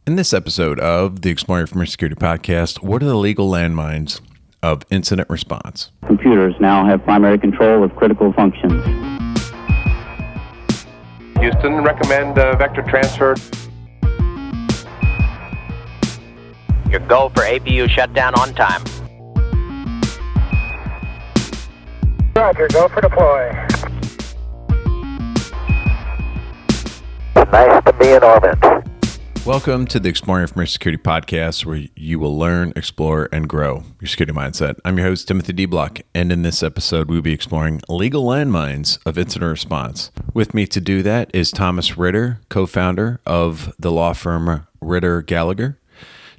In this episode of the Exploring Information Security Podcast, what are the legal landmines of incident response? Computers now have primary control of critical functions. Houston, recommend vector transfer. Your go for APU shutdown on time. Roger, go for deploy. Nice to be in orbit. Welcome to the Exploring Information Security Podcast, where you will learn, explore, and grow your security mindset. I'm your host, Timothy D. Block, and in this episode, we'll be exploring legal landmines of incident response. With me to do that is Thomas Ritter, co-founder of the law firm Ritter Gallagher.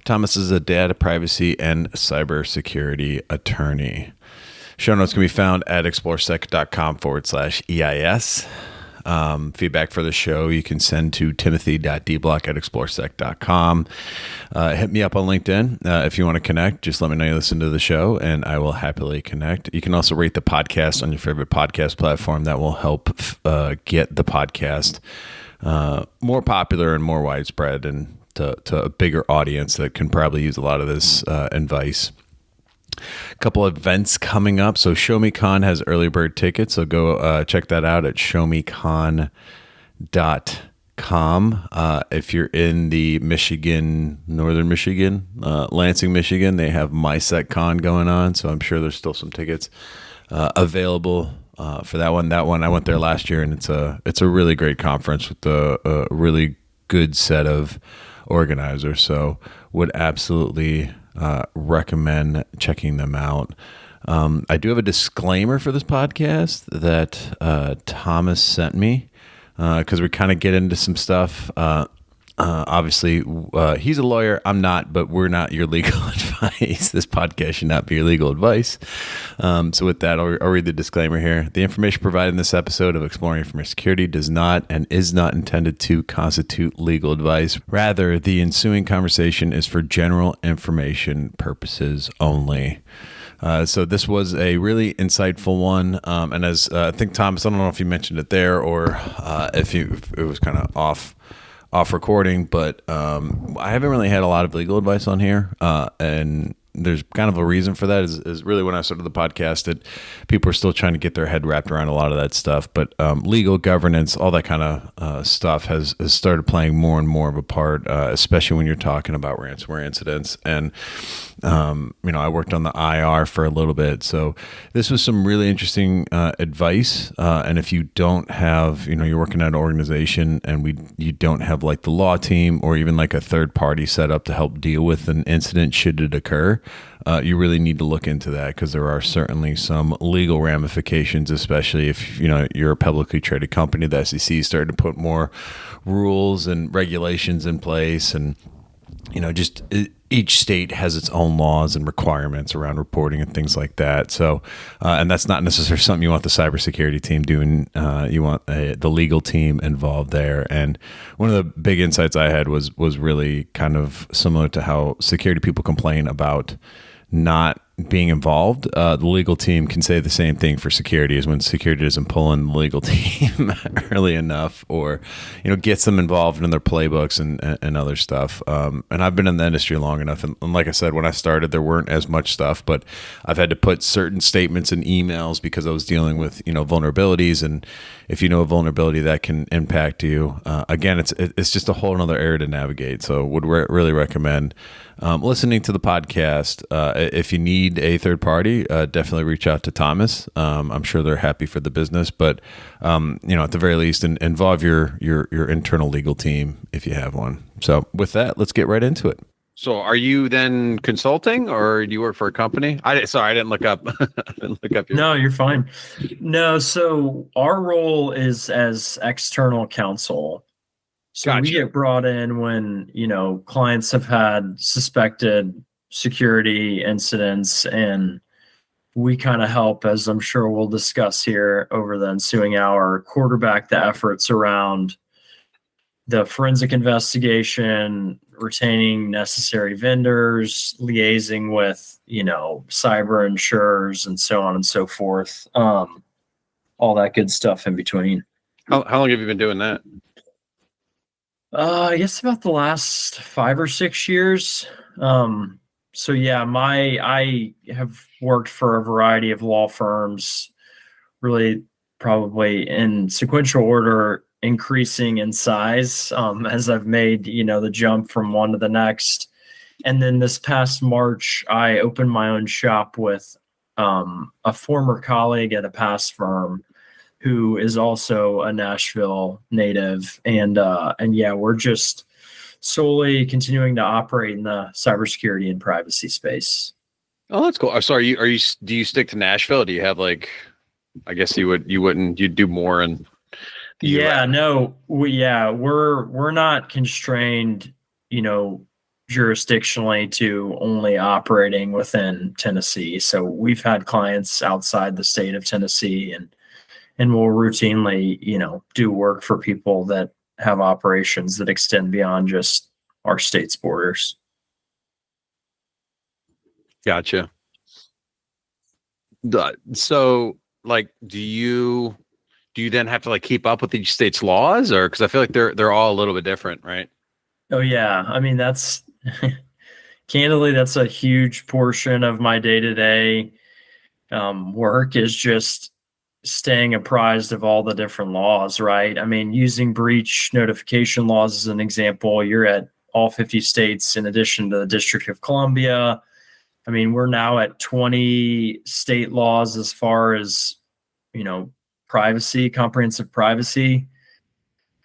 Thomas is a data privacy and cybersecurity attorney. Show notes can be found at exploresec.com/EIS. Feedback for the show you can send to timothy.dblock@exploresec.com. Hit me up on LinkedIn if you want to connect. Just let me know you listen to the show, and I will happily connect. You can also rate the podcast on your favorite podcast platform. That will help get the podcast more popular and more widespread, and to a bigger audience that can probably use a lot of this advice. A couple of events coming up. So ShowMeCon has early bird tickets. So go check that out at showmecon.com. If you're in the northern Michigan, Lansing, Michigan, they have MySecCon going on. So I'm sure there's still some tickets available for that one. That one, I went there last year, and it's a really great conference with a really good set of organizers. So would absolutely recommend checking them out. I do have a disclaimer for this podcast that Thomas sent me because we kind of get into some stuff. Obviously, he's a lawyer. I'm not, but we're not your legal advice. This podcast should not be your legal advice. So with that, I'll read the disclaimer here. The information provided in this episode of Exploring Information Security does not and is not intended to constitute legal advice. Rather, the ensuing conversation is for general information purposes only. So this was a really insightful one. And as I think, Thomas, I don't know if you mentioned it there or if it was kind of off recording, but I haven't really had a lot of legal advice on here, and there's kind of a reason for that. Is really when I started the podcast, that people are still trying to get their head wrapped around a lot of that stuff, but legal governance, all that kind of stuff has started playing more and more of a part, especially when you're talking about ransomware incidents. And I worked on the IR for a little bit, so this was some really interesting advice. And if you don't have, you're working at an organization and you don't have like the law team or even like a third party set up to help deal with an incident should it occur, you really need to look into that, because there are certainly some legal ramifications, especially if you're a publicly traded company. The SEC started to put more rules and regulations in place, and each state has its own laws and requirements around reporting and things like that. So, and that's not necessarily something you want the cybersecurity team doing. You want the legal team involved there. And one of the big insights I had was really kind of similar to how security people complain about not being involved. The legal team can say the same thing for security, is when security doesn't pull in the legal team early enough, or gets them involved in their playbooks and other stuff. And I've been in the industry long enough, and like I said, when I started, there weren't as much stuff, but I've had to put certain statements in emails because I was dealing with vulnerabilities, and if you know a vulnerability that can impact you, again, it's just a whole other area to navigate. So would really recommend listening to the podcast. If you need a third party, definitely reach out to Thomas. I'm sure they're happy for the business, but at the very least, involve your internal legal team if you have one. So with that, let's get right into it. So are you then consulting, or do you work for a company? I didn't look up. No, you're fine. No, so our role is as external counsel. So Gotcha. We get brought in when, clients have had suspected security incidents, and we kind of help, as I'm sure we'll discuss here over the ensuing hour, quarterback the efforts around the forensic investigation, retaining necessary vendors, liaising with, cyber insurers, and so on and so forth. All that good stuff in between. How long have you been doing that? I guess about the last 5 or 6 years. So yeah, I have worked for a variety of law firms, really probably in sequential order, increasing in size as I've made the jump from one to the next. And then this past March, I opened my own shop with a former colleague at a past firm who is also a Nashville native, and yeah, we're just solely continuing to operate in the cybersecurity and privacy space. Oh, that's cool. So do you stick to Nashville? Do you have like, I guess you'd do more in the Yeah, US? no, we're not constrained, you know, jurisdictionally to only operating within Tennessee. So we've had clients outside the state of Tennessee, and we'll routinely, do work for people that have operations that extend beyond just our state's borders. Gotcha. So like, do you then have to like keep up with each state's laws, or because I feel like they're all a little bit different, right? Oh yeah, I mean that's candidly that's a huge portion of my day-to-day work is just staying apprised of all the different laws, right? I mean, using breach notification laws as an example, you're at all 50 states in addition to the District of Columbia. I mean, we're now at 20 state laws as far as, you know, privacy, comprehensive privacy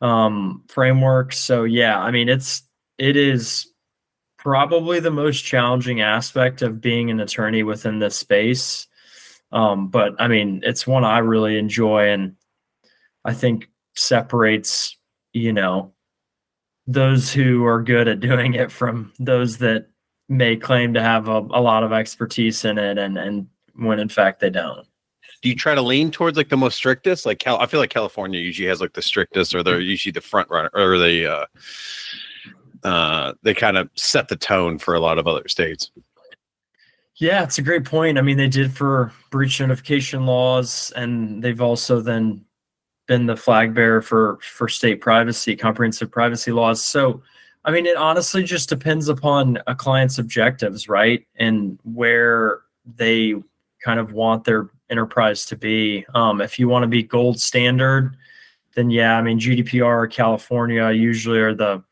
framework. So yeah, I mean, it is probably the most challenging aspect of being an attorney within this space. But I mean, it's one I really enjoy, and I think separates, those who are good at doing it from those that may claim to have a lot of expertise in it, and when in fact they don't. Do you try to lean towards like the most strictest? Like I feel like California usually has like the strictest, or they're usually the front runner, or they kind of set the tone for a lot of other states. Yeah, it's a great point. I mean, they did for breach notification laws, and they've also then been the flag bearer for state privacy, comprehensive privacy laws. So, I mean, it honestly just depends upon a client's objectives, right? And where they kind of want their enterprise to be. If you want to be gold standard, then yeah, I mean, GDPR, California usually are the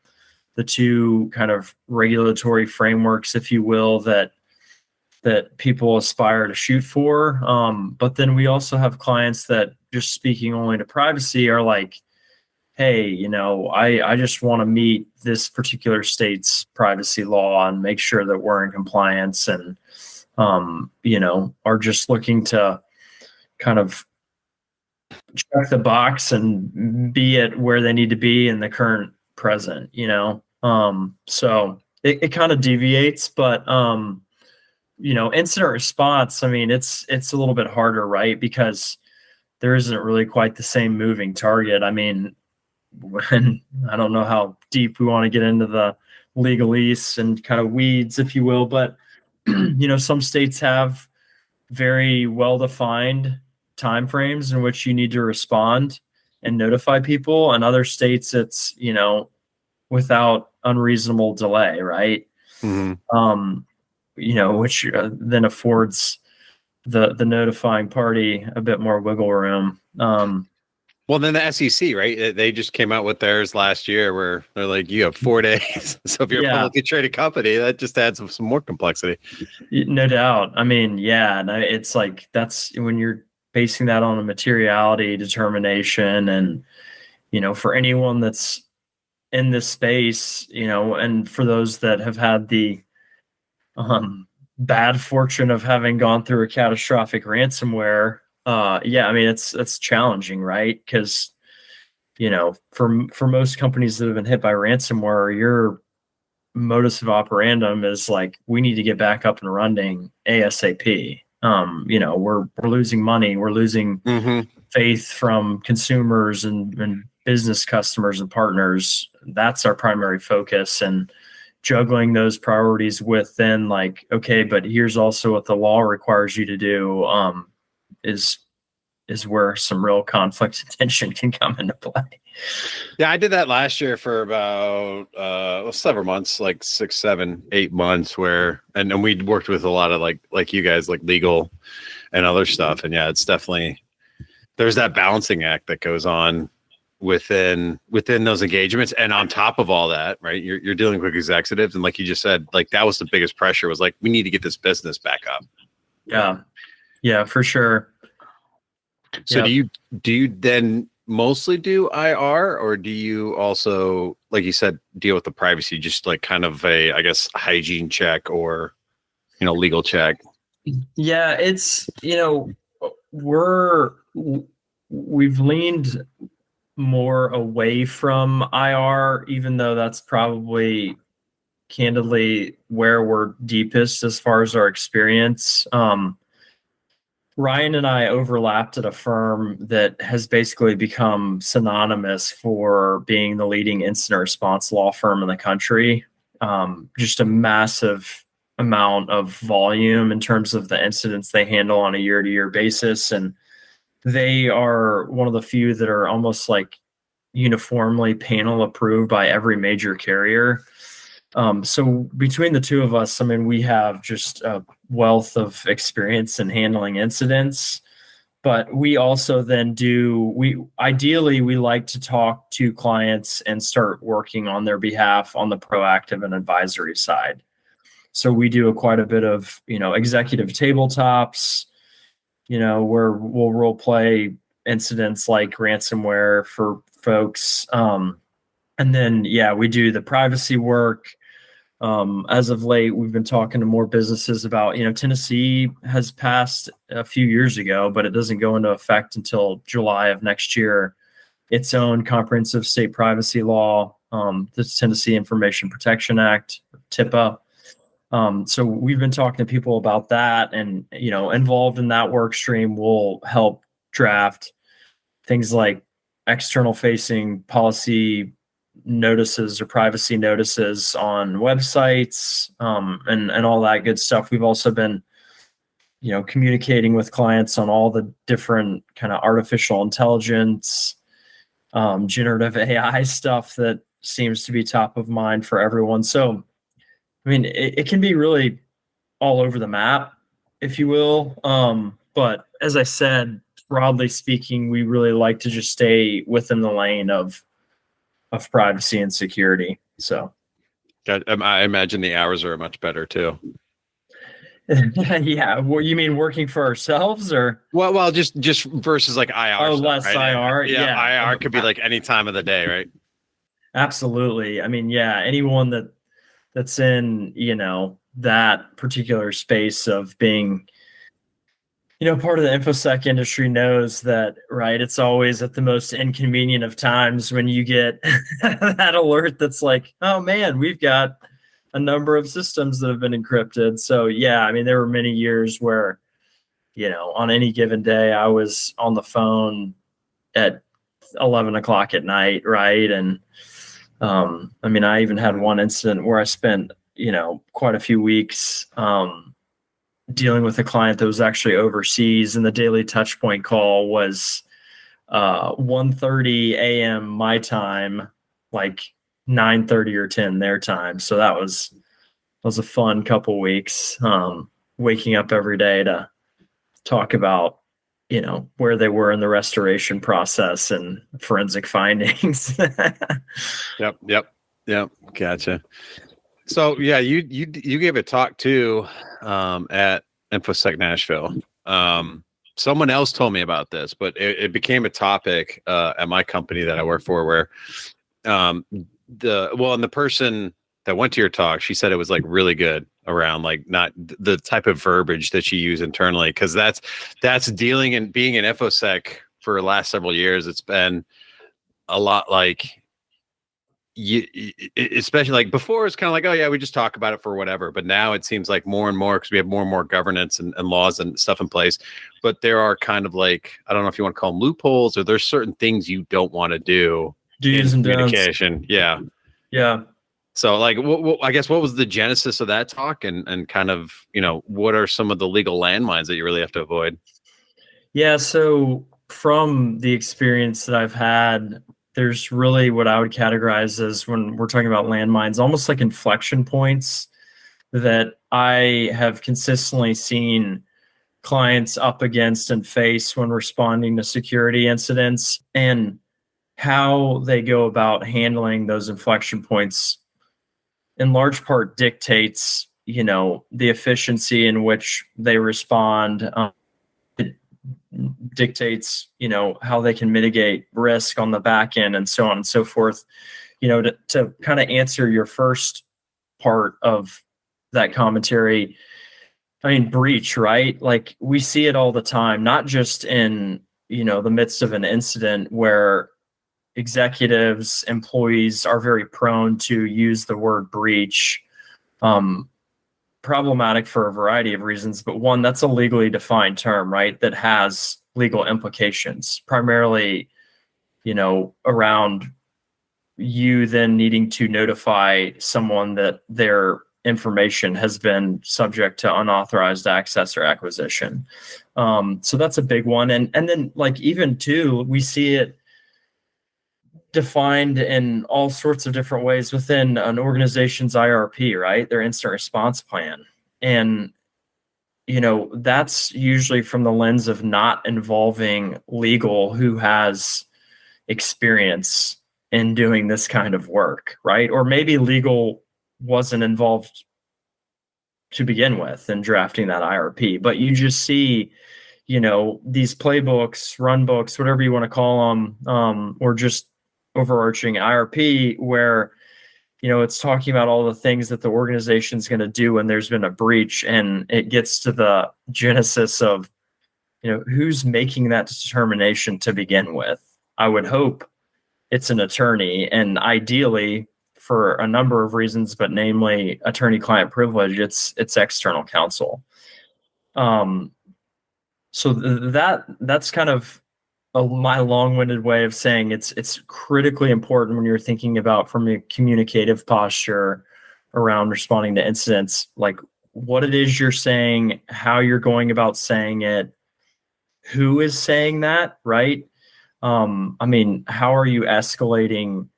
two kind of regulatory frameworks, if you will, that people aspire to shoot for. But then we also have clients that, just speaking only to privacy, are like, hey, I just want to meet this particular state's privacy law and make sure that we're in compliance, and are just looking to kind of check the box and be at where they need to be in the current present. So it kind of deviates, but incident response, I mean, it's a little bit harder, right? Because there isn't really quite the same moving target. I mean, when I don't know how deep we want to get into the legalese and kind of weeds, if you will, but some states have very well-defined timeframes in which you need to respond and notify people, and other states it's without unreasonable delay, right? Mm-hmm. Which then affords the notifying party a bit more wiggle room. Well, then the SEC, right? They just came out with theirs last year, where they're like, you have 4 days. So if you're a publicly traded company, that just adds some more complexity. No doubt. I mean, yeah, and it's like that's when you're basing that on a materiality determination, and for anyone that's in this space, and for those that have had the bad fortune of having gone through a catastrophic ransomware, yeah, I mean, it's challenging, right? Because for most companies that have been hit by ransomware, your modus of operandum is like, we need to get back up and running ASAP. We're losing money, we're losing faith from consumers and business customers and partners. That's our primary focus, and juggling those priorities with then like, okay, but here's also what the law requires you to do, is is where some real conflict and tension can come into play. Yeah, I did that last year for about several months, like 6, 7, 8 months, where and we worked with a lot of like you guys, like legal and other stuff. And yeah, it's definitely there's that balancing act that goes on within those engagements. And on top of all that, right, you're dealing with executives, and like you just said, like that was the biggest pressure, was like, we need to get this business back up. Yeah, for sure. So do you then mostly do IR, or do you also, like you said, deal with the privacy, just like kind of a, I guess, hygiene check or, legal check? Yeah, it's, we've leaned more away from IR, even though that's probably candidly where we're deepest as far as our experience. Ryan and I overlapped at a firm that has basically become synonymous for being the leading incident response law firm in the country. Just a massive amount of volume in terms of the incidents they handle on a year-to-year basis. And they are one of the few that are almost like uniformly panel approved by every major carrier. So between the two of us, I mean, we have just a wealth of experience in handling incidents, but we also then ideally like to talk to clients and start working on their behalf on the proactive and advisory side. So we do quite a bit of, executive tabletops, where we'll role play incidents like ransomware for folks. And then, we do the privacy work. As of late, we've been talking to more businesses about, Tennessee has passed a few years ago, but it doesn't go into effect until July of next year, its own comprehensive state privacy law, the Tennessee Information Protection Act, TIPA. So we've been talking to people about that, and, involved in that work stream will help draft things like external facing policy notices or privacy notices on websites, and all that good stuff. We've also been, communicating with clients on all the different kind of artificial intelligence, generative AI stuff that seems to be top of mind for everyone. So, I mean, it can be really all over the map, if you will. But as I said, broadly speaking, we really like to just stay within the lane of privacy and security. So I imagine the hours are much better too. Yeah. Well, you mean working for ourselves, or? Well, just versus like IR. Oh, stuff, less right? IR. Yeah. IR could be like any time of the day, right? Absolutely. I mean, anyone that's in, that particular space of being, part of the InfoSec industry knows that, right? It's always at the most inconvenient of times when you get that alert that's like, oh man, we've got a number of systems that have been encrypted. So I mean, there were many years where, on any given day, I was on the phone at 11 o'clock at night, right? And I mean, I even had one incident where I spent, quite a few weeks dealing with a client that was actually overseas, and the daily touch point call was 1:30 a.m. my time, like 9:30 or 10 their time. So that was a fun couple weeks, waking up every day to talk about, where they were in the restoration process and forensic findings. Yep. Gotcha. So you gave a talk too at InfoSec Nashville. Someone else told me about this, but it became a topic at my company that I work for, where and the person that went to your talk, she said it was like really good around like not the type of verbiage that you use internally, because that's dealing and being in InfoSec for the last several years. It's been a lot like, especially like before, it's kind of like, oh yeah, we just talk about it for whatever. But now it seems like more and more, because we have more and more governance and laws and stuff in place. But there are kind of like, I don't know if you want to call them loopholes, or there's certain things you don't want to do. Do's and don'ts. Communication. Yeah. So like, I guess what was the genesis of that talk, and kind of, what are some of the legal landmines that you really have to avoid? Yeah. So from the experience that I've had, there's really what I would categorize as, when we're talking about landmines, almost like inflection points that I have consistently seen clients up against and face when responding to security incidents, and how they go about handling those inflection points in large part dictates, the efficiency in which they respond. It dictates, how they can mitigate risk on the back end, and so on and so forth. To kind of answer your first part of that commentary, I mean, breach, right? Like, we see it all the time, not just in, the midst of an incident where executives, employees are very prone to use the word breach. Problematic for a variety of reasons, but one, that's a legally defined term, right? That has legal implications, primarily, around you then needing to notify someone that their information has been subject to unauthorized access or acquisition. So that's a big one. And then, like, even too, we see it defined in all sorts of different ways within an organization's IRP, right? Their incident response plan. And, that's usually from the lens of not involving legal who has experience in doing this kind of work, right? Or maybe legal wasn't involved to begin with in drafting that IRP, but you just see, these playbooks, run books, whatever you want to call them, or just overarching IRP, where, it's talking about all the things that the organization's going to do when there's been a breach, and it gets to the genesis of, who's making that determination to begin with. I would hope it's an attorney, and ideally, for a number of reasons, but namely attorney-client privilege, it's external counsel. So that's kind of my long-winded way of saying it's critically important when you're thinking about, from a communicative posture around responding to incidents, like what it is you're saying, how you're going about saying it, who is saying that, right? I mean, how are you escalating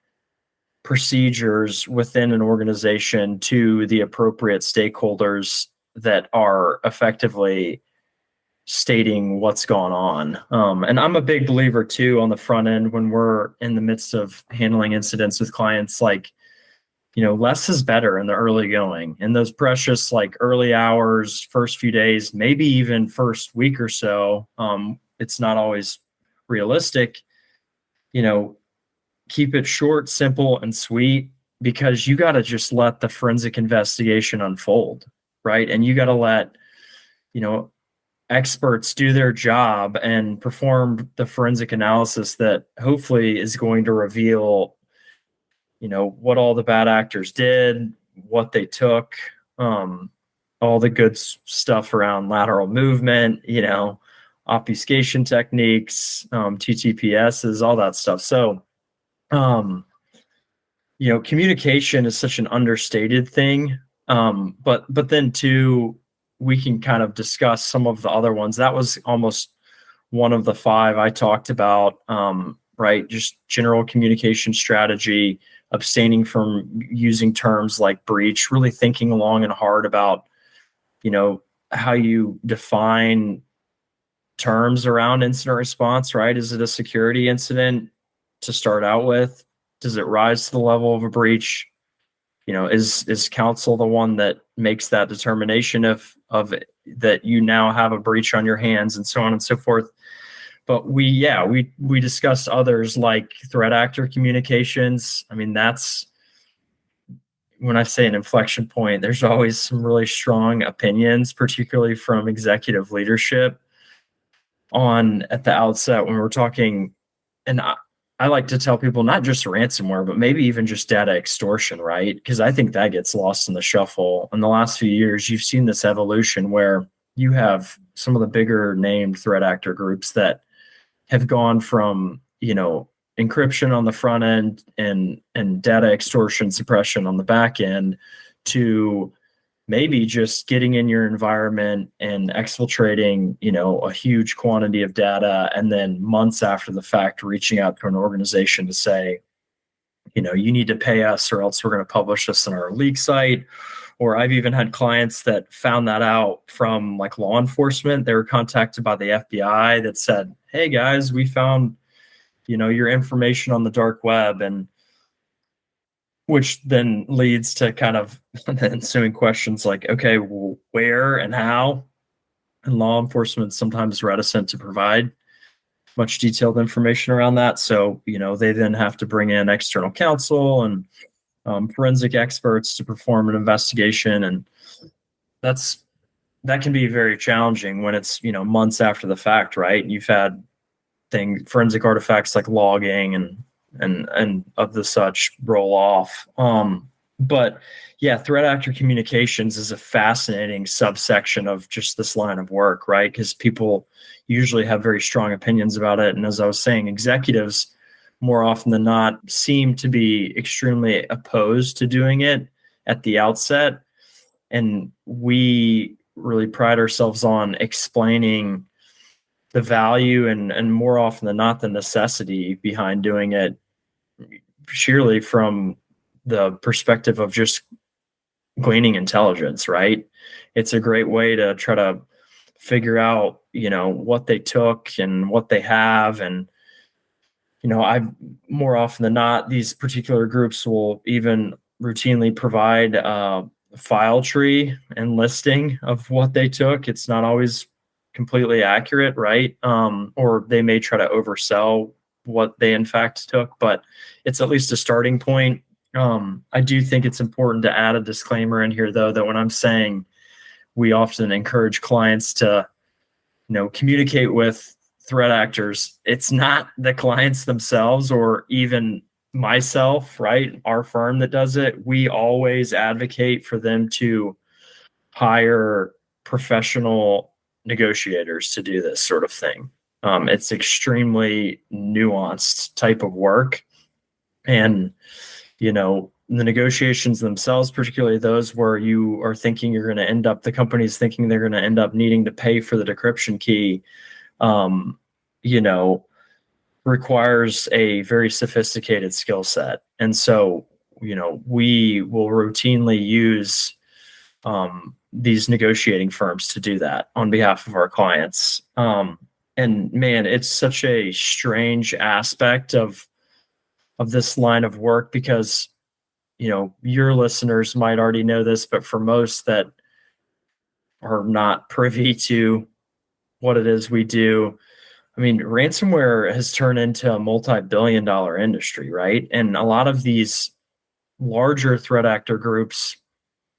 procedures within an organization to the appropriate stakeholders that are effectively stating what's going on? And I'm a big believer too, on the front end, when we're in the midst of handling incidents with clients, like, less is better in the early going, in those precious, like, early hours, first few days, maybe even first week or so. It's not always realistic, keep it short, simple, and sweet, because you got to just let the forensic investigation unfold, right? And you got to let, experts do their job and perform the forensic analysis that hopefully is going to reveal, what all the bad actors did, what they took, all the good stuff around lateral movement, obfuscation techniques, TTPSs, all that stuff. So, communication is such an understated thing. But then too, we can kind of discuss some of the other ones. That was almost one of the 5 I talked about, right? Just general communication strategy, abstaining from using terms like breach, really thinking long and hard about, how you define terms around incident response, right? Is it a security incident to start out with? Does it rise to the level of a breach? Is counsel the one that makes that determination of that you now have a breach on your hands, and so on and so forth? But we discussed others like threat actor communications. I mean, that's, when I say an inflection point, there's always some really strong opinions, particularly from executive leadership, on at the outset when we're talking. And I like to tell people, not just ransomware, but maybe even just data extortion, right? Because I think that gets lost in the shuffle. In the last few years, you've seen this evolution where you have some of the bigger named threat actor groups that have gone from, encryption on the front end and data extortion suppression on the back end to, maybe just getting in your environment and exfiltrating, a huge quantity of data, and then months after the fact, reaching out to an organization to say, you need to pay us or else we're going to publish this on our leak site. Or I've even had clients that found that out from like law enforcement. They were contacted by the FBI that said, hey guys, we found, your information on the dark web, and which then leads to kind of the ensuing questions like, okay, well, where and how? And law enforcement sometimes reticent to provide much detailed information around that. So, they then have to bring in external counsel and forensic experts to perform an investigation. And that can be very challenging when it's, months after the fact, right? And you've had forensic artifacts like logging and of the such roll off. But yeah, threat actor communications is a fascinating subsection of just this line of work, right? Because people usually have very strong opinions about it. And as I was saying, executives more often than not seem to be extremely opposed to doing it at the outset. And we really pride ourselves on explaining the value and more often than not, the necessity behind doing it sheerly from the perspective of just gleaning intelligence, right? It's a great way to try to figure out, what they took and what they have. And, I more often than not, these particular groups will even routinely provide a file tree and listing of what they took. It's not always completely accurate, right? Or they may try to oversell what they in fact took, but it's at least a starting point. I do think it's important to add a disclaimer in here, though, that when I'm saying we often encourage clients to, communicate with threat actors, it's not the clients themselves or even myself, right? Our firm that does it. We always advocate for them to hire professional negotiators to do this sort of thing. It's extremely nuanced type of work. And, the negotiations themselves, particularly those where you are thinking you're going to end up, the company's thinking they're going to end up needing to pay for the decryption key, requires a very sophisticated skill set. And so, we will routinely use these negotiating firms to do that on behalf of our clients. And man, it's such a strange aspect of this line of work because, your listeners might already know this, but for most that are not privy to what it is we do, I mean, ransomware has turned into a multi-billion-dollar industry, right? And a lot of these larger threat actor groups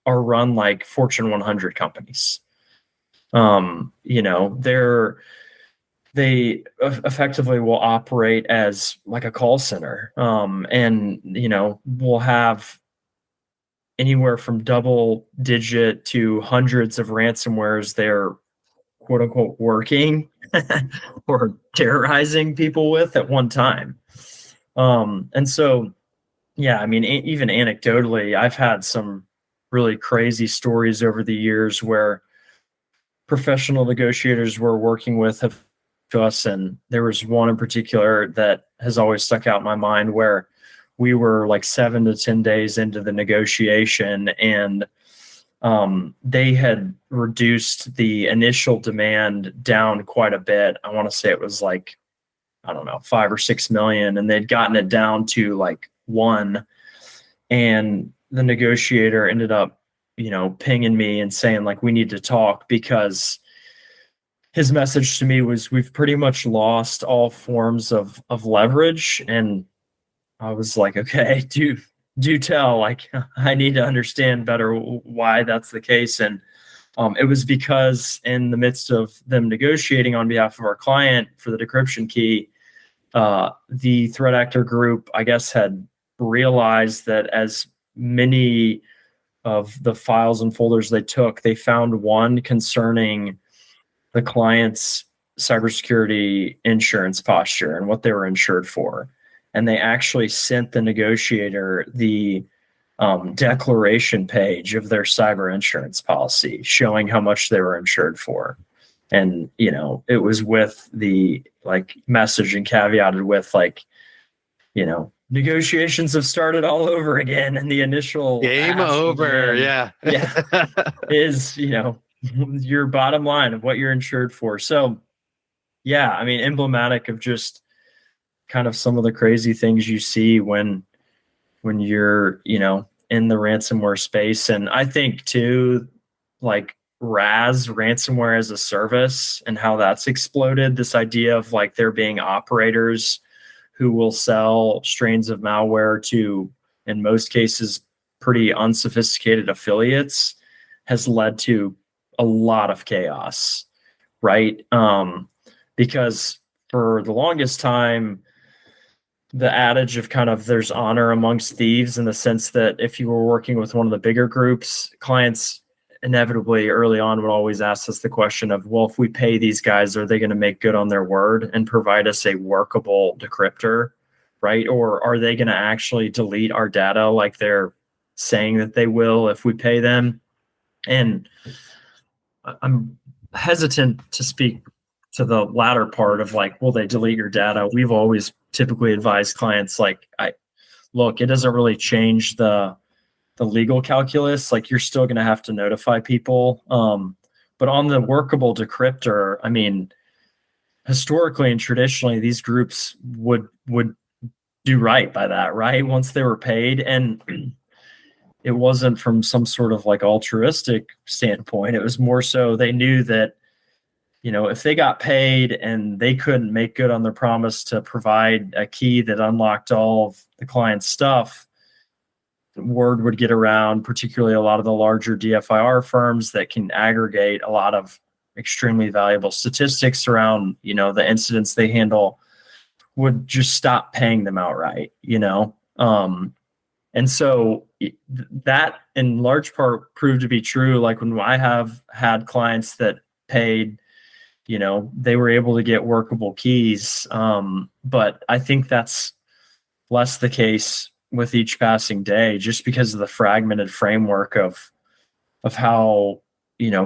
are run like Fortune 100 companies. They effectively will operate as like a call center, and will have anywhere from double digit to hundreds of ransomwares they're quote unquote working or terrorizing people with at one time. And so, yeah, I mean, even anecdotally, I've had some really crazy stories over the years where professional negotiators we're working with have to us. And there was one in particular that has always stuck out in my mind where we were like 7 to 10 days into the negotiation and they had reduced the initial demand down quite a bit. I want to say it was like, I don't know, 5 or 6 million, and they'd gotten it down to like 1. And the negotiator ended up, pinging me and saying like, we need to talk because his message to me was we've pretty much lost all forms of leverage. And I was like, okay, do tell, like, I need to understand better why that's the case. And it was because in the midst of them negotiating on behalf of our client for the decryption key, the threat actor group, I guess, had realized that as many of the files and folders they took, they found one concerning the client's cybersecurity insurance posture and what they were insured for. And they actually sent the negotiator the declaration page of their cyber insurance policy showing how much they were insured for. And, it was with the message and caveated with negotiations have started all over again. And the initial Game over. Yeah. is, your bottom line of what you're insured for. So yeah, I mean, emblematic of just kind of some of the crazy things you see when you're, in the ransomware space. And I think too, ransomware as a service and how that's exploded, this idea of there being operators who will sell strains of malware to, in most cases, pretty unsophisticated affiliates, has led to a lot of chaos, right? Because for the longest time, the adage of kind of there's honor amongst thieves, in the sense that if you were working with one of the bigger groups, clients inevitably early on would always ask us the question of, well, if we pay these guys, are they going to make good on their word and provide us a workable decryptor, right? Or are they going to actually delete our data like they're saying that they will if we pay them? And I'm hesitant to speak to the latter part of will they delete your data? We've always typically advised clients look, it doesn't really change the legal calculus. You're still going to have to notify people. But on the workable decryptor, I mean, historically and traditionally, these groups would do right by that, right? Once they were paid. And it wasn't from some sort of altruistic standpoint. It was more so they knew that, if they got paid and they couldn't make good on their promise to provide a key that unlocked all of the client's stuff, word would get around, particularly a lot of the larger DFIR firms that can aggregate a lot of extremely valuable statistics around, the incidents they handle, would just stop paying them outright, and so that in large part proved to be true. When I have had clients that paid, they were able to get workable keys. But I think that's less the case with each passing day, just because of the fragmented framework of how,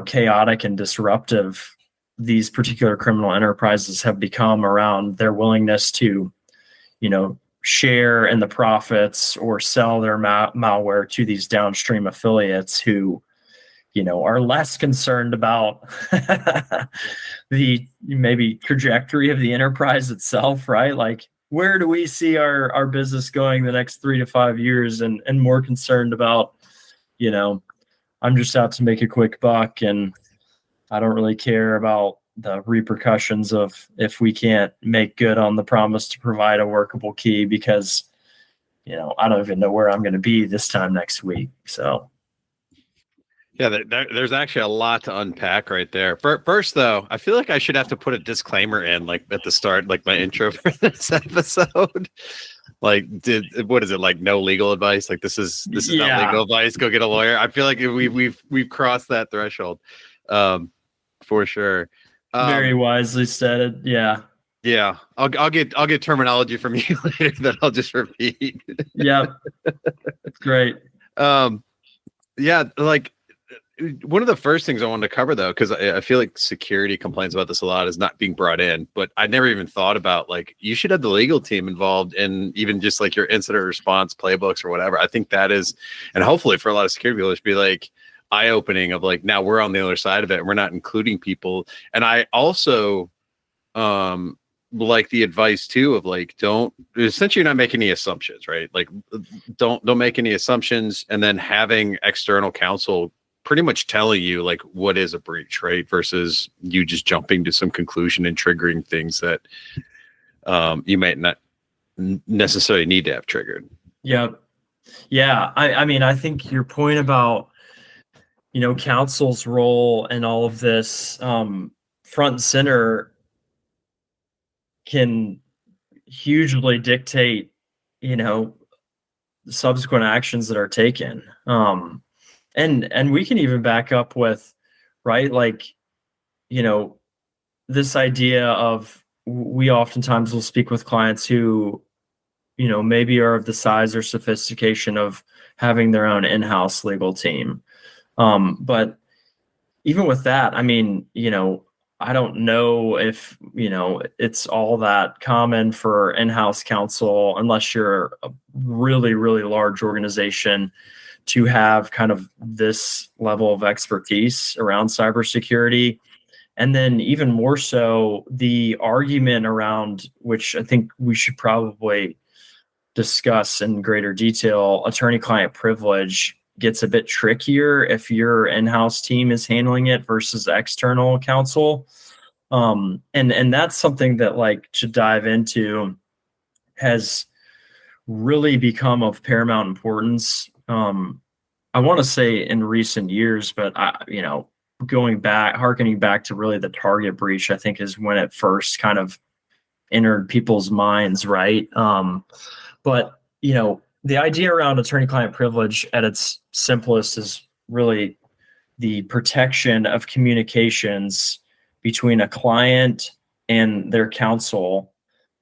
chaotic and disruptive these particular criminal enterprises have become around their willingness to, share in the profits or sell their malware to these downstream affiliates who, are less concerned about the maybe trajectory of the enterprise itself, right? Where do we see our business going the next 3 to 5 years, and more concerned about, I'm just out to make a quick buck and I don't really care about the repercussions of if we can't make good on the promise to provide a workable key, because, I don't even know where I'm going to be this time next week. So. Yeah, there's actually a lot to unpack right there. First, though, I feel like I should have to put a disclaimer in, at the start, my intro for this episode. What is it, no legal advice? This is not legal advice. Go get a lawyer. I feel like we've crossed that threshold, for sure. Very wisely said. Yeah. Yeah, I'll get terminology from you later that I'll just repeat. Yeah, great. Yeah, one of the first things I wanted to cover, though, because I feel like security complains about this a lot, is not being brought in. But I never even thought about you should have the legal team involved in even just your incident response playbooks or whatever. I think that is, and hopefully for a lot of security people, it should be eye-opening of now we're on the other side of it and we're not including people. And I also like the advice too of don't, essentially, you're not making any assumptions, right? Don't make any assumptions, and then having external counsel pretty much telling you what is a breach, right? Versus you just jumping to some conclusion and triggering things that you might not necessarily need to have triggered. Yeah. Yeah. I mean, I think your point about, counsel's role in all of this, front and center, can hugely dictate, subsequent actions that are taken. And we can even back up with, right, this idea of, we oftentimes will speak with clients who, maybe are of the size or sophistication of having their own in-house legal team. But even with that, I mean, I don't know if, it's all that common for in-house counsel, unless you're a really, really large organization, to have kind of this level of expertise around cybersecurity. And then even more so, the argument around, which I think we should probably discuss in greater detail, attorney-client privilege gets a bit trickier if your in-house team is handling it versus external counsel. And that's something that, like, to dive into, has really become of paramount importance. I want to say in recent years, but harkening back to really the Target breach, I think is when it first kind of entered people's minds, right? But the idea around attorney-client privilege at its simplest is really the protection of communications between a client and their counsel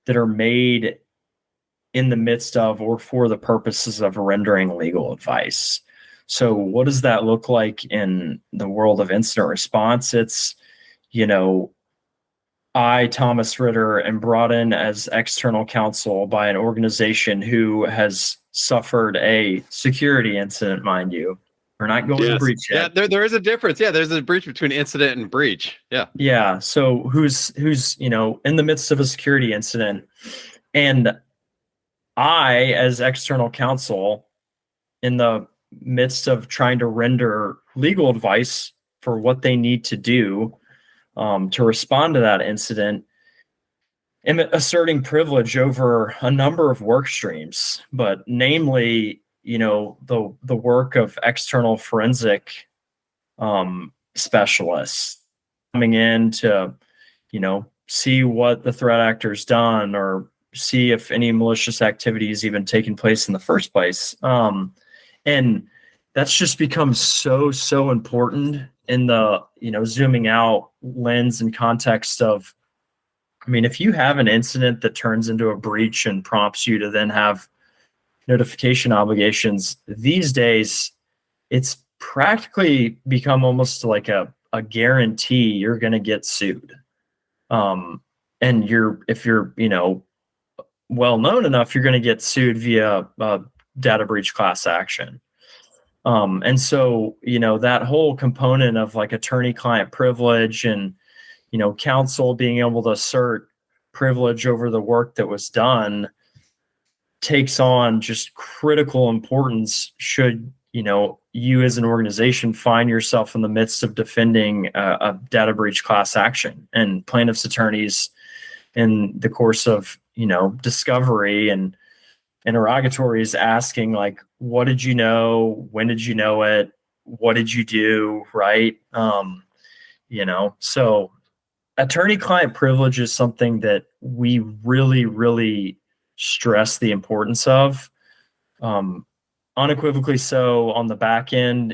that are made in the midst of or for the purposes of rendering legal advice. So what does that look like in the world of incident response? It's, I, Thomas Ritter, am brought in as external counsel by an organization who has suffered a security incident, mind you. We're not going to breach yet. Yeah, there is a difference. Yeah, there's a breach between incident and breach. Yeah. Yeah. So who's in the midst of a security incident, and I, as external counsel, in the midst of trying to render legal advice for what they need to do to respond to that incident, am asserting privilege over a number of work streams, but namely, the work of external forensic specialists coming in to, see what the threat actor's done, or see if any malicious activity has even taken place in the first place. And that's just become so important in the, zooming out lens and context of, I mean, if you have an incident that turns into a breach and prompts you to then have notification obligations, these days, it's practically become almost like a guarantee you're going to get sued. And if you're, well known enough, you're going to get sued via data breach class action. And so, that whole component of like attorney-client privilege and, counsel being able to assert privilege over the work that was done takes on just critical importance should, you as an organization find yourself in the midst of defending a data breach class action, and plaintiffs' attorneys in the course of, discovery and interrogatories asking, like, what did you know? When did you know it? What did you do? Right. So attorney-client privilege is something that we really, really stress the importance of, unequivocally so on the back end,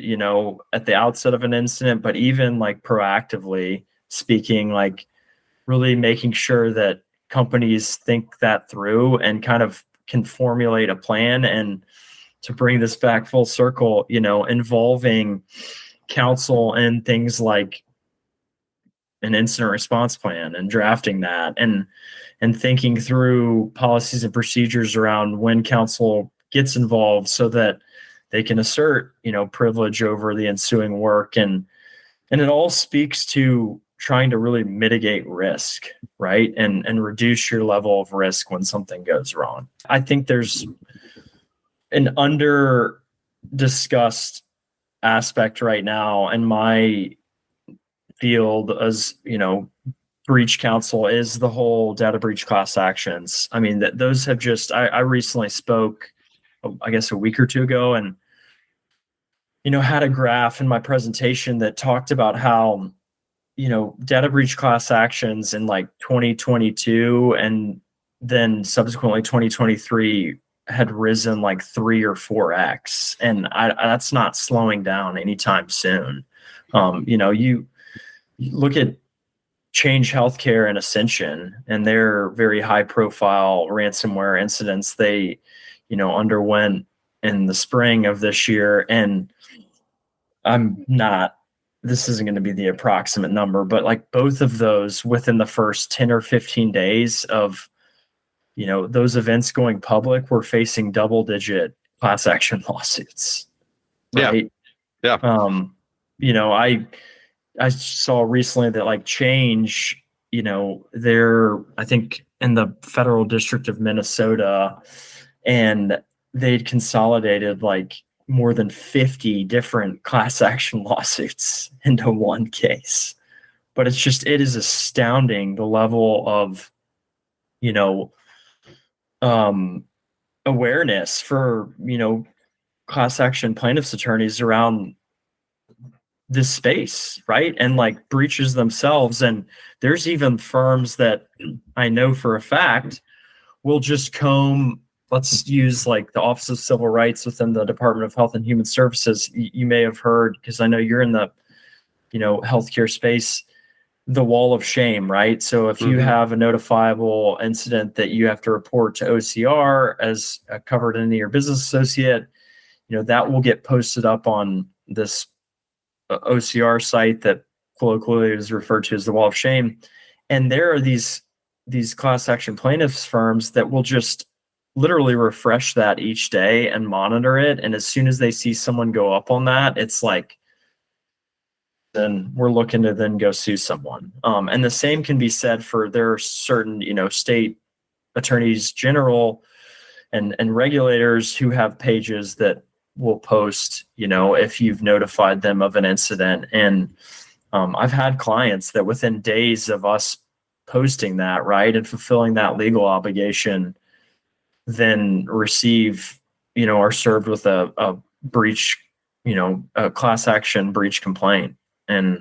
at the outset of an incident, but even like proactively speaking, like really making sure that companies think that through and kind of can formulate a plan. And to bring this back full circle, involving counsel and things like an incident response plan and drafting that, and thinking through policies and procedures around when counsel gets involved so that they can assert, privilege over the ensuing work. And it all speaks to trying to really mitigate risk, right? And reduce your level of risk when something goes wrong. I think there's an under discussed aspect right now in my field as, breach counsel is the whole data breach class actions. I mean, those have just, I recently spoke, I guess a week or two ago, and, had a graph in my presentation that talked about how, data breach class actions in like 2022 and then subsequently 2023 had risen like 3 or 4x. And that's not slowing down anytime soon. You look at Change Healthcare and Ascension, and their very high profile ransomware incidents they, underwent in the spring of this year. And this isn't going to be the approximate number, but like both of those within the first 10 or 15 days of, those events going public, were facing double-digit class action lawsuits. Right. Yeah. I saw recently that like Change, they're, I think, in the federal district of Minnesota, and they'd consolidated like more than 50 different class action lawsuits into one case. But it is astounding the level of, awareness for, class action plaintiffs attorneys around this space, right? And like breaches themselves. And there's even firms that I know for a fact will just let's use like the Office of Civil Rights within the Department of Health and Human Services. You may have heard, because I know you're in the, healthcare space, the wall of shame, right? So if you have a notifiable incident that you have to report to OCR as covered in your business associate, that will get posted up on this OCR site that colloquially is referred to as the wall of shame. And there are these class action plaintiffs firms that will just literally refresh that each day and monitor it. And as soon as they see someone go up on that, it's like, then we're looking to then go sue someone. And the same can be said for there are certain, state attorneys general and regulators who have pages that will post, if you've notified them of an incident. And I've had clients that within days of us posting that, right, and fulfilling that legal obligation, then receive, are served with a breach, a class action breach complaint. And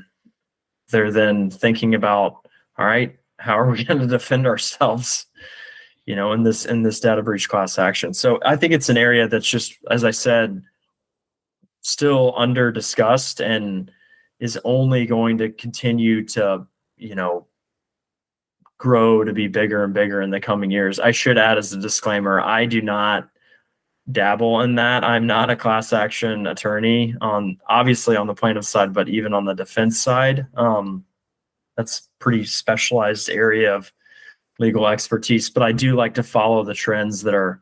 they're then thinking about, all right, how are we going to defend ourselves, in this data breach class action? So I think it's an area that's just, as I said, still under discussed and is only going to continue to, grow to be bigger and bigger in the coming years. I should add as a disclaimer, I do not dabble in that. I'm not a class action attorney obviously on the plaintiff side, but even on the defense side, that's pretty specialized area of legal expertise. But I do like to follow the trends that are,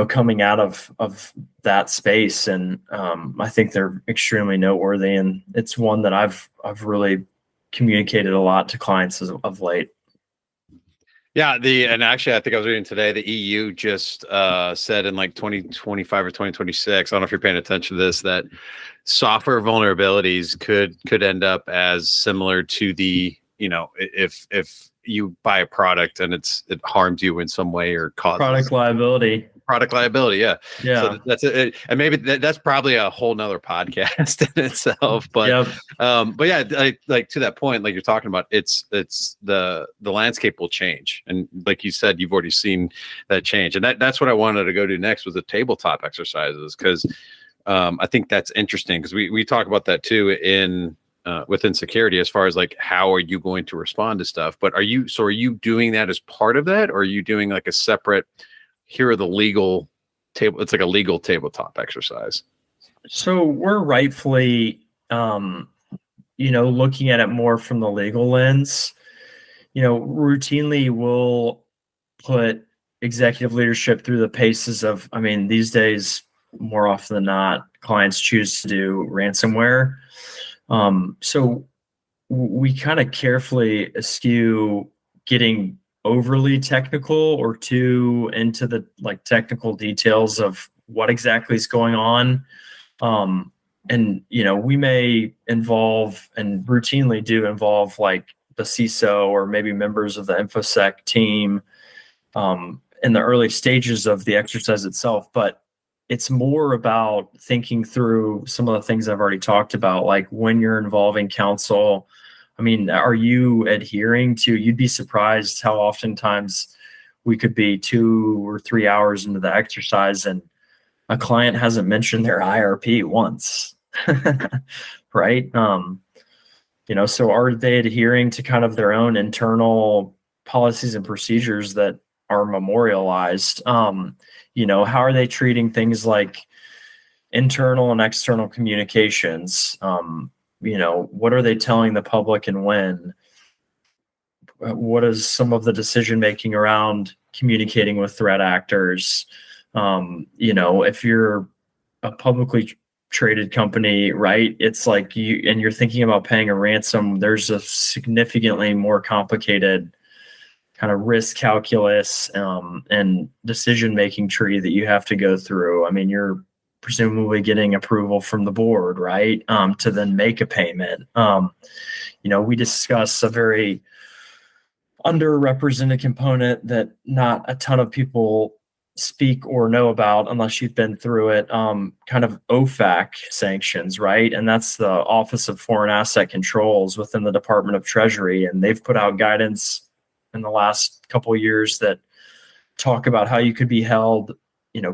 coming out of that space. And I think they're extremely noteworthy. And it's one that I've really communicated a lot to clients of late. Yeah, and actually, I think I was reading today, the EU just said in like 2025 or 2026, I don't know if you're paying attention to this, that software vulnerabilities could end up as similar to the, if you buy a product and it harms you in some way or causes product liability. Yeah. Yeah. So that's it. And maybe that's probably a whole nother podcast in itself. But, but yeah, like to that point, like you're talking about, it's the landscape will change. And like you said, you've already seen that change. And that's what I wanted to go to next was the tabletop exercises. Cause I think that's interesting because we talk about that too in within security as far as like, how are you going to respond to stuff? But are you doing that as part of that? Or are you doing like a separate, here are the legal table? It's like a legal tabletop exercise. So we're rightfully, looking at it more from the legal lens. Routinely we'll put executive leadership through the paces of, these days, more often than not, clients choose to do ransomware. So we kind of carefully eschew getting overly technical or too into the like technical details of what exactly is going on. And, we may involve and routinely do involve like the CISO or maybe members of the InfoSec team in the early stages of the exercise itself. But it's more about thinking through some of the things I've already talked about, like when you're involving counsel. Are you adhering to, you'd be surprised how oftentimes we could be 2 or 3 hours into the exercise and a client hasn't mentioned their IRP once, right? So are they adhering to kind of their own internal policies and procedures that are memorialized? How are they treating things like internal and external communications? What are they telling the public and when? What is some of the decision making around communicating with threat actors? If you're a publicly traded company, right? It's like you're thinking about paying a ransom. There's a significantly more complicated kind of risk calculus and decision making tree that you have to go through. I mean, you're presumably getting approval from the board, right? To then make a payment. We discuss a very underrepresented component that not a ton of people speak or know about unless you've been through it, kind of OFAC sanctions, right? And that's the Office of Foreign Asset Controls within the Department of Treasury. And they've put out guidance in the last couple of years that talk about how you could be held,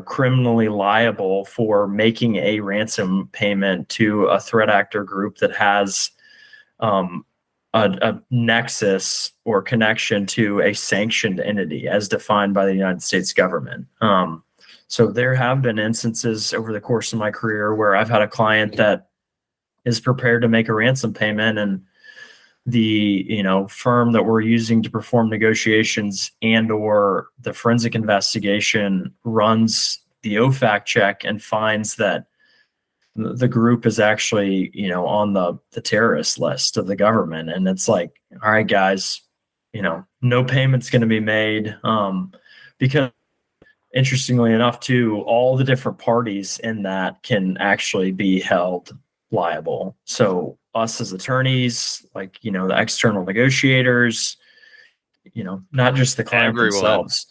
criminally liable for making a ransom payment to a threat actor group that has a nexus or connection to a sanctioned entity as defined by the United States government. So there have been instances over the course of my career where I've had a client that is prepared to make a ransom payment, and the firm that we're using to perform negotiations and or the forensic investigation runs the OFAC check and finds that the group is actually, on the terrorist list of the government. And it's like, all right, guys, no payment's going to be made. Because interestingly enough, too, all the different parties in that can actually be held liable. So us as attorneys, like, the external negotiators, not just the client themselves.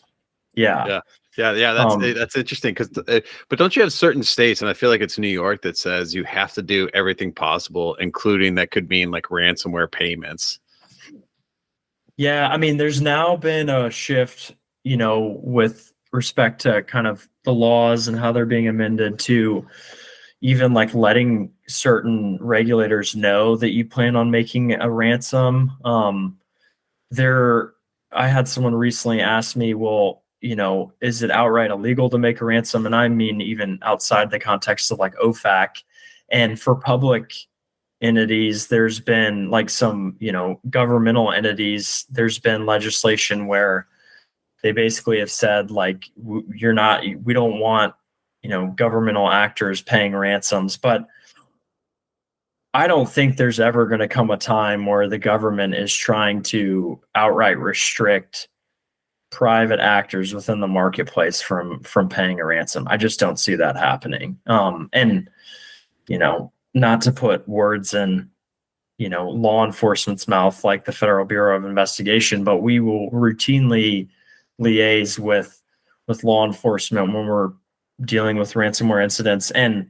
Yeah. That's interesting because, but don't you have certain states, and I feel like it's New York, that says you have to do everything possible, including that could mean like ransomware payments. Yeah, I mean, there's now been a shift, with respect to kind of the laws and how they're being amended to even like letting certain regulators know that you plan on making a ransom. I had someone recently ask me, well, is it outright illegal to make a ransom? And I mean, even outside the context of like OFAC. And for public entities, there's been like some, governmental entities, there's been legislation where they basically have said, like, we don't want, governmental actors paying ransoms. But I don't think there's ever going to come a time where the government is trying to outright restrict private actors within the marketplace from paying a ransom. I just don't see that happening. And not to put words in law enforcement's mouth like the Federal Bureau of Investigation, but we will routinely liaise with law enforcement when we're dealing with ransomware incidents, and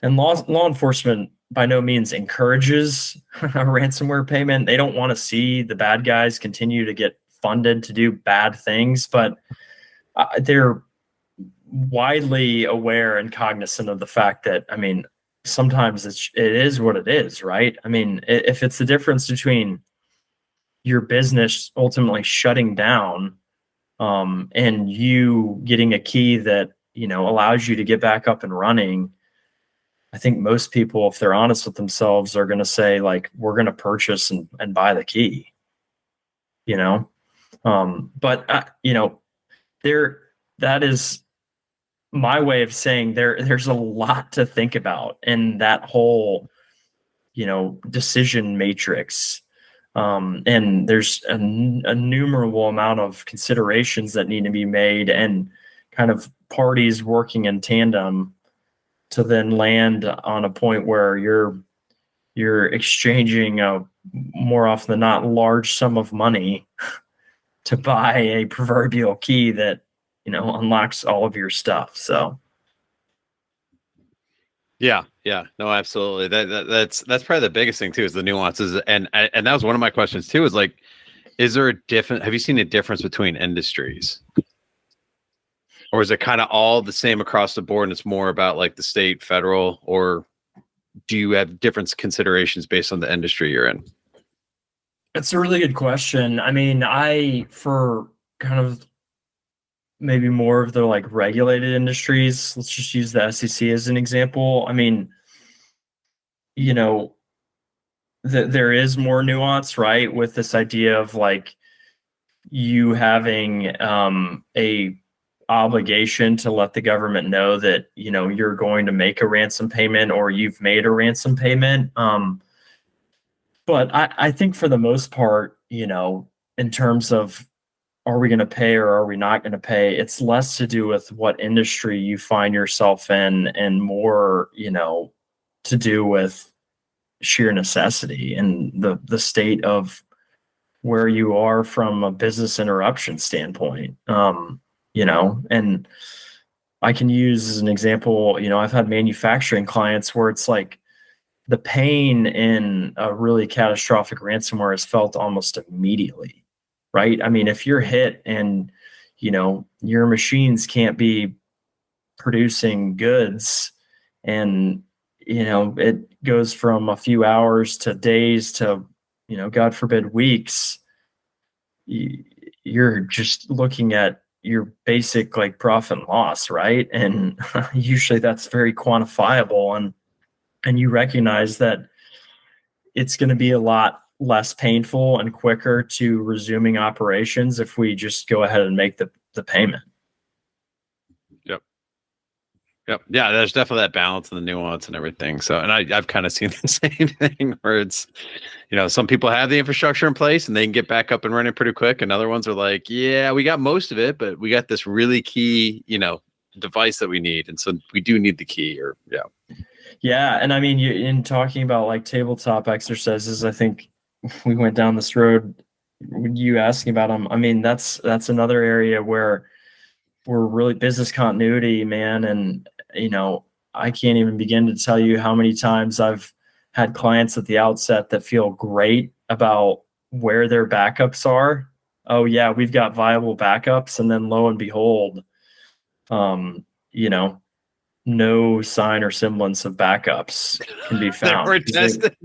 law enforcement by no means encourages a ransomware payment. They don't want to see the bad guys continue to get funded to do bad things, but they're widely aware and cognizant of the fact that, I mean, sometimes it is what it is, right? I mean, if it's the difference between your business ultimately shutting down and you getting a key that, allows you to get back up and running, I think most people, if they're honest with themselves, are going to say, like, we're going to purchase and buy the key, but that is my way of saying there's a lot to think about in that whole, decision matrix. And there's a innumerable amount of considerations that need to be made, and kind of parties working in tandem to then land on a point where you're exchanging a, more often than not, large sum of money to buy a proverbial key that, unlocks all of your stuff. So. Yeah, no, absolutely. That's probably the biggest thing too, is the nuances. And that was one of my questions too, is like, have you seen a difference between industries? Or is it kind of all the same across the board and it's more about like the state, federal, or do you have different considerations based on the industry you're in? It's a really good question. I mean, for kind of maybe more of the like regulated industries, let's just use the SEC as an example. I mean, you know, there is more nuance, right, with this idea of like you having a obligation to let the government know that you're going to make a ransom payment or you've made a ransom payment. But I think for the most part, in terms of are we going to pay or are we not going to pay, it's less to do with what industry you find yourself in and more, to do with sheer necessity and the state of where you are from a business interruption standpoint. And I can use as an example, I've had manufacturing clients where it's like the pain in a really catastrophic ransomware is felt almost immediately, right? I mean, if you're hit and, your machines can't be producing goods and, it goes from a few hours to days to, God forbid, weeks, you're just looking at your basic like profit and loss, right? And usually that's very quantifiable, and you recognize that it's going to be a lot less painful and quicker to resuming operations if we just go ahead and make the payment. Yep. Yeah, there's definitely that balance and the nuance and everything. So, and I've kind of seen the same thing where it's, some people have the infrastructure in place and they can get back up and running pretty quick. And other ones are like, yeah, we got most of it, but we got this really key, device that we need. And so we do need the key Yeah. And I mean, in talking about like tabletop exercises, I think we went down this road, you asking about them. I mean, that's another area where we're really business continuity, man. And, I can't even begin to tell you how many times I've had clients at the outset that feel great about where their backups are. Oh yeah, we've got viable backups. And then lo and behold, no sign or semblance of backups can be found. They were tested.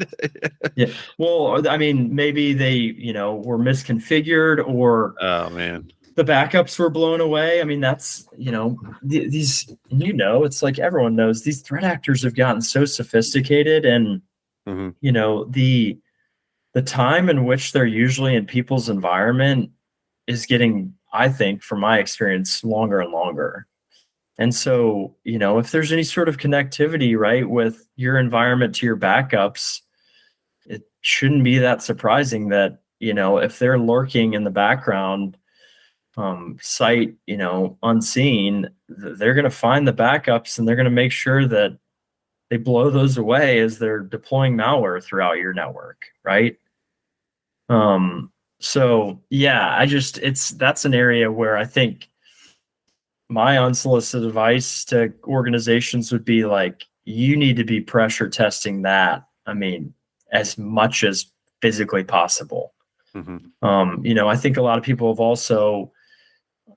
Yeah. Well, I mean, maybe they, were misconfigured or Oh man, the backups were blown away. I mean, that's, these, it's like everyone knows these threat actors have gotten so sophisticated and, the time in which they're usually in people's environment is getting, I think, from my experience, longer and longer. And so, if there's any sort of connectivity, right, with your environment to your backups, it shouldn't be that surprising that, if they're lurking in the background, sight, unseen, they're going to find the backups and they're going to make sure that they blow those away as they're deploying malware throughout your network, right? So yeah, that's an area where I think my unsolicited advice to organizations would be like, you need to be pressure testing that. I mean, as much as physically possible. I think a lot of people have also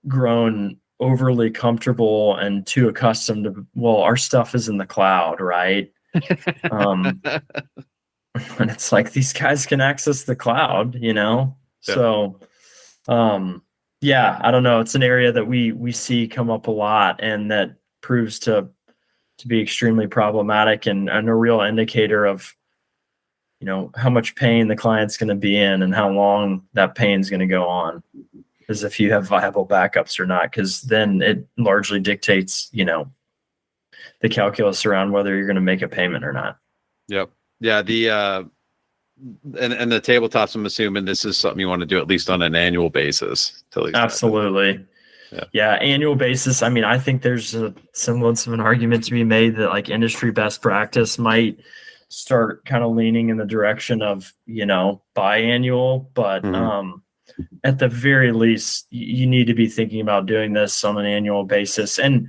grown overly comfortable and too accustomed to, well, our stuff is in the cloud, right? And it's like, these guys can access the cloud, Yeah. So, yeah, I don't know. It's an area that we see come up a lot, and that proves to be extremely problematic and a real indicator of, how much pain the client's going to be in and how long that pain's going to go on, is if you have viable backups or not, because then it largely dictates, the calculus around whether you're going to make a payment or not. Yep. Yeah. The and the tabletops, I'm assuming this is something you want to do at least on an annual basis. Absolutely. Yeah. Annual basis. I mean, I think there's a semblance of an argument to be made that like industry best practice might start kind of leaning in the direction of, biannual, but at the very least, you need to be thinking about doing this on an annual basis. And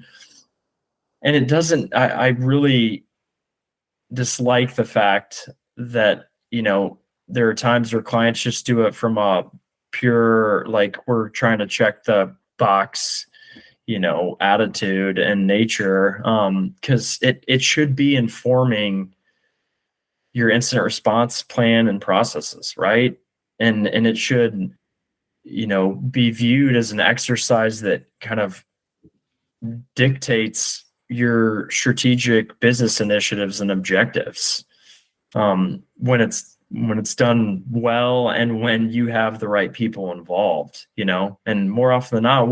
it doesn't, I really dislike the fact that, there are times where clients just do it from a pure, like, we're trying to check the box, attitude and nature. Cause it should be informing your incident response plan and processes, right? and it should, be viewed as an exercise that kind of dictates your strategic business initiatives and objectives. When it's done well and when you have the right people involved, and more often than not,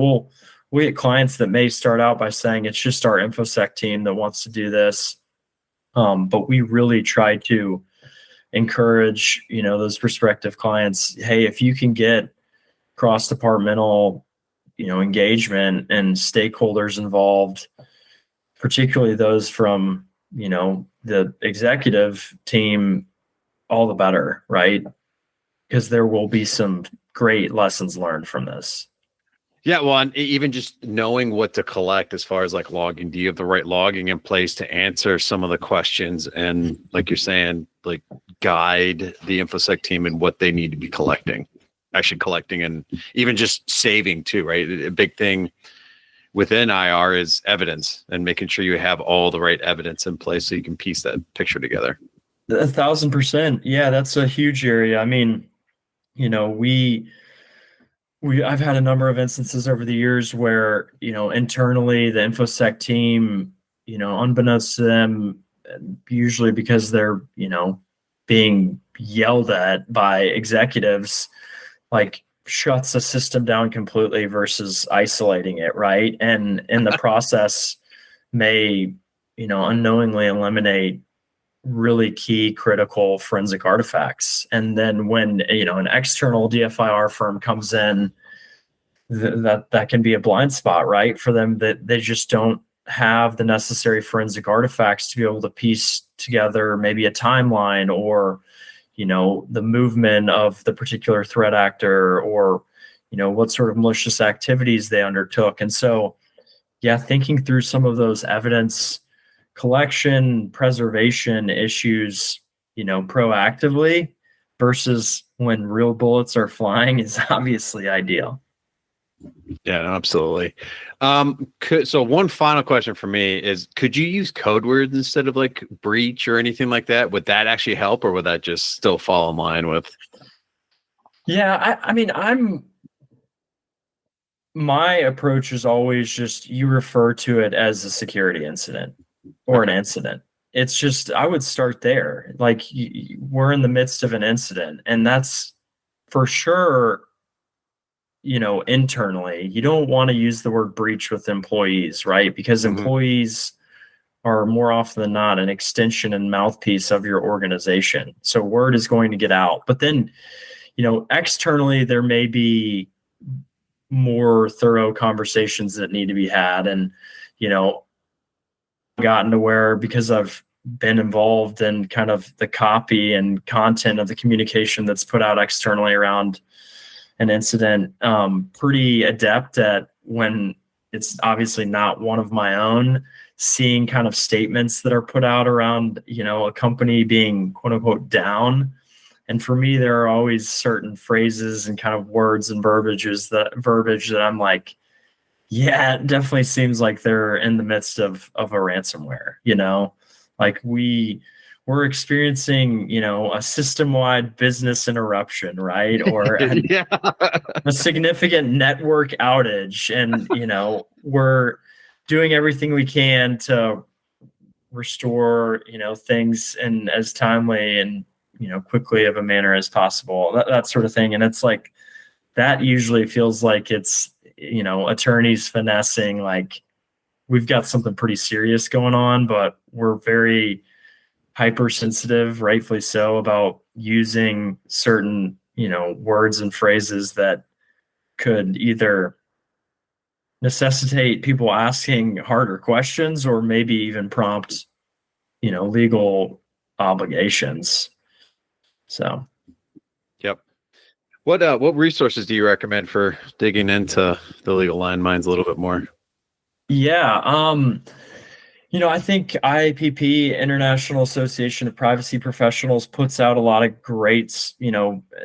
we get clients that may start out by saying it's just our InfoSec team that wants to do this. But we really try to encourage, those prospective clients, hey, if you can get cross-departmental, engagement and stakeholders involved, particularly those from, the executive team, all the better, right? Because there will be some great lessons learned from this. Yeah, well, and even just knowing what to collect as far as like logging, do you have the right logging in place to answer some of the questions and, like you're saying, like guide the InfoSec team in what they need to be collecting, and even just saving too, right? A big thing within IR is evidence and making sure you have all the right evidence in place so you can piece that picture together. 1,000%. Yeah, that's a huge area. I mean, I've had a number of instances over the years where, internally the InfoSec team, unbeknownst to them, usually because they're, being yelled at by executives, like shuts a system down completely versus isolating it, right? And in the process may, unknowingly eliminate really key critical forensic artifacts. And then when, an external DFIR firm comes in, that can be a blind spot, right? For them, that they just don't have the necessary forensic artifacts to be able to piece together maybe a timeline or, the movement of the particular threat actor or, what sort of malicious activities they undertook. And so, yeah, thinking through some of those evidence collection, preservation issues, proactively versus when real bullets are flying is obviously ideal. Yeah, no, absolutely. So one final question for me is, could you use code words instead of like breach or anything like that? Would that actually help, or would that just still fall in line with? Yeah, I mean, my approach is always just you refer to it as a security incident or an incident. It's just, I would start there. Like we're in the midst of an incident, and that's for sure, internally. You don't want to use the word breach with employees, right? Because employees are more often than not an extension and mouthpiece of your organization. So word is going to get out. But then, externally, there may be more thorough conversations that need to be had. And, gotten to where, because I've been involved in kind of the copy and content of the communication that's put out externally around an incident, pretty adept at, when it's obviously not one of my own, seeing kind of statements that are put out around, a company being quote unquote down. And for me, there are always certain phrases and kind of words and verbiage that I'm like, yeah, it definitely seems like they're in the midst of a ransomware, like we're experiencing, a system-wide business interruption, right? Or a significant network outage. And, we're doing everything we can to restore, things in as timely and, quickly of a manner as possible, that sort of thing. And it's like, that usually feels like it's, attorneys finessing, like we've got something pretty serious going on, but we're very hypersensitive, rightfully so, about using certain, words and phrases that could either necessitate people asking harder questions or maybe even prompt, legal obligations. So. Yep. What resources do you recommend for digging into the legal landmines a little bit more? Yeah. I think IAPP, International Association of Privacy Professionals, puts out a lot of great,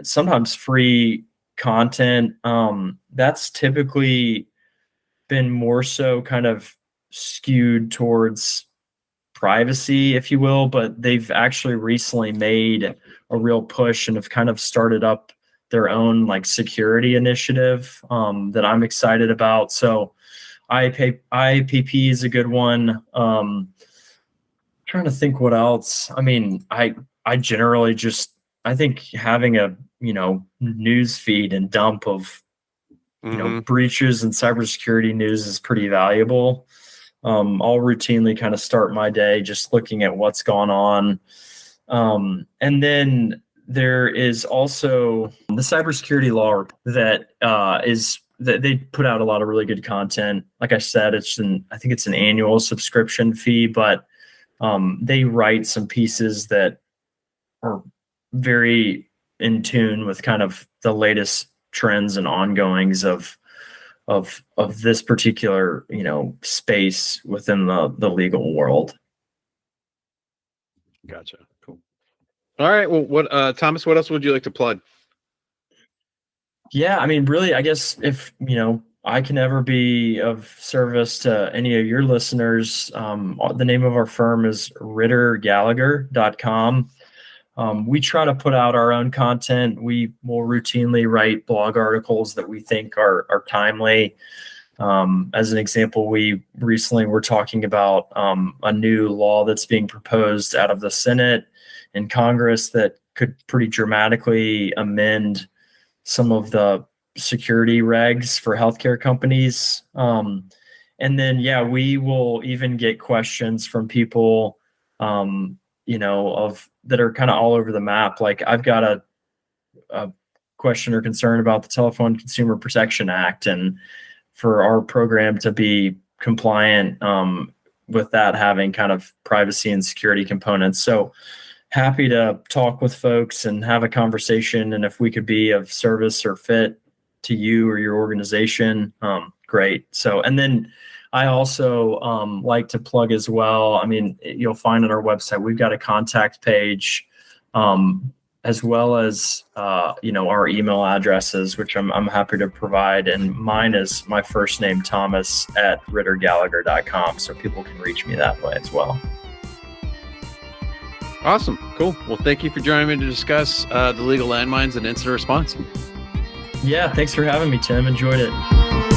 sometimes free content. That's typically been more so kind of skewed towards privacy, if you will, but they've actually recently made a real push and have kind of started up their own like security initiative that I'm excited about. So IAPP is a good one. Trying to think what else. I mean, I generally just, I think having a, news feed and dump of, breaches and cybersecurity news is pretty valuable. I'll routinely kind of start my day just looking at what's gone on. And then there is also the cybersecurity law that that they put out a lot of really good content. Like I said, I think it's an annual subscription fee, but they write some pieces that are very in tune with kind of the latest trends and ongoings of this particular, space within the legal world. Gotcha. Cool. All right. Well, what, Thomas, what else would you like to plug? Yeah, I mean, really, I guess if, I can ever be of service to any of your listeners, the name of our firm is rittergallagher.com. We try to put out our own content. We will routinely write blog articles that we think are timely. As an example, we recently were talking about a new law that's being proposed out of the Senate and Congress that could pretty dramatically amend some of the security regs for healthcare companies. And then, we will even get questions from people, that are kind of all over the map. Like I've got a question or concern about the Telephone Consumer Protection Act, and for our program to be compliant with that having kind of privacy and security components. So happy to talk with folks and have a conversation. And if we could be of service or fit to you or your organization, great. So, and then I also like to plug as well. I mean, you'll find on our website, we've got a contact page, as well as, our email addresses, which I'm happy to provide. And mine is my first name, Thomas, at rittergallagher.com. So people can reach me that way as well. Awesome. Cool. Well, thank you for joining me to discuss the legal landmines and incident response. Yeah. Thanks for having me, Tim. Enjoyed it.